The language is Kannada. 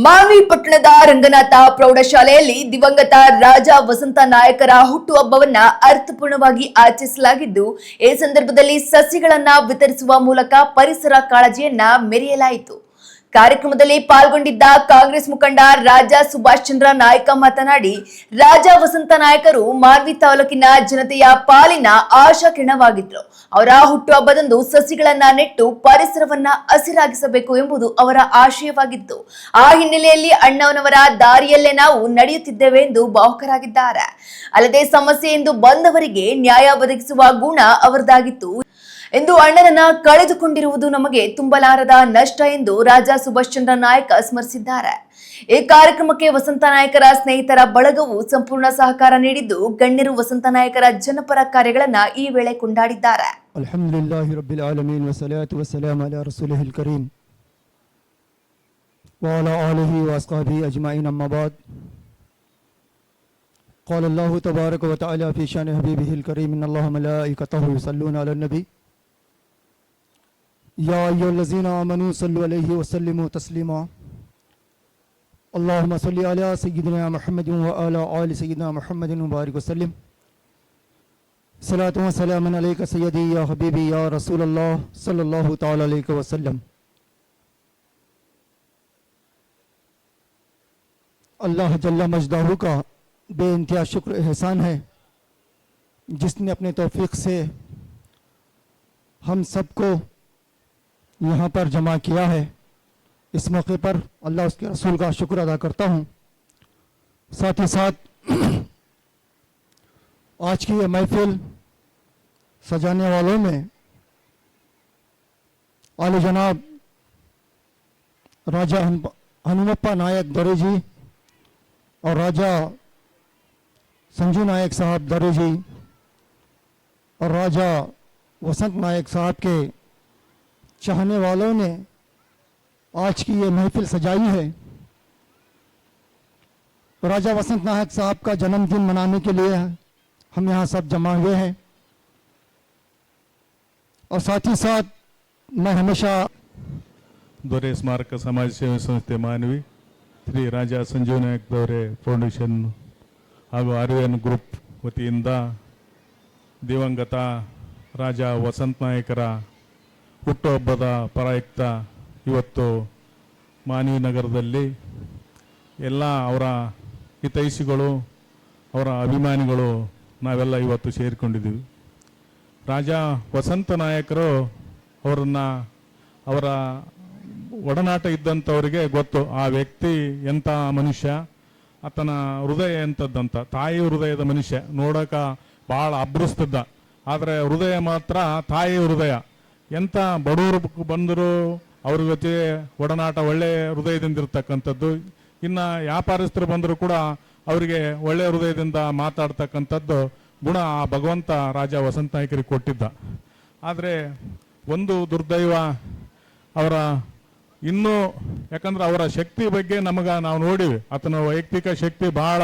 ಮಾವಿ ಪಟ್ಟಣದ ರಂಗನಾಥ ಪ್ರೌಢಶಾಲೆಯಲ್ಲಿ ದಿವಂಗತ ರಾಜ ವಸಂತ ನಾಯಕರ ಹುಟ್ಟುಹಬ್ಬವನ್ನ ಅರ್ಥಪೂರ್ಣವಾಗಿ ಆಚರಿಸಲಾಗಿದ್ದು, ಈ ಸಂದರ್ಭದಲ್ಲಿ ಸಸಿಗಳನ್ನ ವಿತರಿಸುವ ಮೂಲಕ ಪರಿಸರ ಕಾಳಜಿಯನ್ನ ಮೆರೆಯಲಾಯಿತು. ಕಾರ್ಯಕ್ರಮದಲ್ಲಿ ಪಾಲ್ಗೊಂಡಿದ್ದ ಕಾಂಗ್ರೆಸ್ ಮುಖಂಡ ರಾಜ ಸುಭಾಷ್ ಚಂದ್ರ ನಾಯ್ಕ ಮಾತನಾಡಿ, ರಾಜ ವಸಂತ ನಾಯಕರು ಮಾನ್ವಿ ತಾಲೂಕಿನ ಜನತೆಯ ಪಾಲಿನ ಆಶಾ ಕಿರಣವಾಗಿದ್ರು. ಅವರ ಹುಟ್ಟುಹಬ್ಬದಂದು ಸಸಿಗಳನ್ನ ನೆಟ್ಟು ಪರಿಸರವನ್ನ ಹಸಿರಾಗಿಸಬೇಕು ಎಂಬುದು ಅವರ ಆಶಯವಾಗಿತ್ತು. ಆ ಹಿನ್ನೆಲೆಯಲ್ಲಿ ಅಣ್ಣವನವರ ದಾರಿಯಲ್ಲೇ ನಾವು ನಡೆಯುತ್ತಿದ್ದೇವೆ ಎಂದು ಭಾವುಕರಾಗಿದ್ದಾರೆ. ಅಲ್ಲದೆ ಸಮಸ್ಯೆ ಎಂದು ಬಂದವರಿಗೆ ನ್ಯಾಯ ಒದಗಿಸುವ ಗುಣ ಅವರದಾಗಿತ್ತು ಎಂದು ಅಣ್ಣನನ್ನ ಕಳೆದುಕೊಂಡಿರುವುದು ನಮಗೆ ತುಂಬಲಾರದ ನಷ್ಟ ಎಂದು ರಾಜ ಸುಭಾಷ್ ಚಂದ್ರ ನಾಯ್ಕ ಸ್ಮರಿಸಿದ್ದಾರೆ. ಈ ಕಾರ್ಯಕ್ರಮಕ್ಕೆ ವಸಂತ ನಾಯಕರ ಸ್ನೇಹಿತರ ಬಳಗವು ಸಂಪೂರ್ಣ ಸಹಕಾರ ನೀಡಿದ್ದು, ಗಣ್ಯರು ವಸಂತ ನಾಯಕರ ಜನಪರ ಕಾರ್ಯಗಳನ್ನ ಈ ವೇಳೆ ಕೊಂಡಾಡಿದ್ದಾರೆ. ಅಲ್ಹಮ್ದುಲಿಲ್ಲಾಹಿ ರಬ್ಬಿಲ್ ಆಲಮೀನ್ ವಸ್ಸಲಾತು ವಸ್ಸಲಾಮು ಅಲಾ ರಸೂಲಿಹಿಲ್ ಕರೀಮ್ ವಅಲಾ ಆಲಿಹಿ ವಅಸ್ಹಾಬಿಹಿ ಅಜ್ಮഈನ್ ಅಮ್ಮಾ ಬಾದ್. قال الله تبارك وتعالى في شأن حبيبه الكريم إن الله ملائكته يصلون على النبي يا أيها الذين آمنوا صلوا عليه وسلموا تسليما اللهم صل على سيدنا محمد وعلى آل سيدنا محمد وبارك وسلم صلاة وسلام عليك سيدي يا حبيبي يا رسول الله صلى الله تعالى عليه وسلم. अल्लाह जल्ला मजदाहू का बेइंतहा शुक्र एहसान है जिसने अपने तौफीक से हम सबको यहाँ पर जमा किया है. इस मौके पर अल्लाह उसके रसूल का शुक्र अदा करता हूँ. साथ ही साथ आज की ये महफिल सजाने वालों में आले जनाब राजा हनुमप्पा नायक दरे जी और राजा संजू नायक साहब दरे जी और राजा वसंत नायक साहब के चाहने वालों ने आज की ये महफिल सजाई है. राजा वसंत नायक साहब का जन्मदिन मनाने के लिए हम यहाँ सब जमा हुए हैं. और साथ ही साथ मैं हमेशा ದೊರೆ ಸ್ಮಾರಕ ಸಮಾಜ ಸೇವೆ ಸಂಸ್ಥೆ ಮಾನವಿ, ಶ್ರೀ ರಾಜ ಸಂಜೀವ ನಾಯಕ್ ದೊರೆ ಫೌಂಡೇಶನ್ ಹಾಗೂ ಆರ್ಯನ್ ಗ್ರೂಪ್ ವತಿಯಿಂದ ದಿವಂಗತ ರಾಜ ವಸಂತ ನಾಯಕರ ಹುಟ್ಟುಹಬ್ಬದ ಪ್ರಯುಕ್ತ ಇವತ್ತು ಮಾನವಿ ನಗರದಲ್ಲಿ ಎಲ್ಲ ಅವರ ಹಿತೈಷಿಗಳು, ಅವರ ಅಭಿಮಾನಿಗಳು ನಾವೆಲ್ಲ ಇವತ್ತು ಸೇರಿಕೊಂಡಿದ್ದೀವಿ. ರಾಜ ವಸಂತ ನಾಯಕರು ಅವರ ಒಡನಾಟ ಇದ್ದಂಥವರಿಗೆ ಗೊತ್ತು ಆ ವ್ಯಕ್ತಿ ಎಂಥ ಮನುಷ್ಯ, ಆತನ ಹೃದಯ ಎಂಥದ್ದಂತ. ತಾಯಿ ಹೃದಯದ ಮನುಷ್ಯ, ನೋಡೋಕ ಭಾಳ ಅಬ್ರಿಸ್ತಿದ್ದ, ಆದರೆ ಹೃದಯ ಮಾತ್ರ ತಾಯಿ ಹೃದಯ. ಎಂಥ ಬಡವರು ಬಂದರು ಅವ್ರ ಜೊತೆ ಒಡನಾಟ ಒಳ್ಳೆ ಹೃದಯದಿಂದ ಇರ್ತಕ್ಕಂಥದ್ದು. ಇನ್ನು ವ್ಯಾಪಾರಸ್ಥರು ಬಂದರೂ ಕೂಡ ಅವರಿಗೆ ಒಳ್ಳೆ ಹೃದಯದಿಂದ ಮಾತಾಡ್ತಕ್ಕಂಥದ್ದು ಗುಣ ಆ ಭಗವಂತ ರಾಜ ವಸಂತ ನಾಯಕರಿಗೆ ಕೊಟ್ಟಿದ್ದ. ಆದರೆ ಒಂದು ದುರ್ದೈವ, ಅವರ ಇನ್ನೂ ಯಾಕಂದ್ರೆ ಅವರ ಶಕ್ತಿ ಬಗ್ಗೆ ನಾವು ನೋಡಿವಿ. ಆತನ ವೈಯಕ್ತಿಕ ಶಕ್ತಿ ಬಹಳ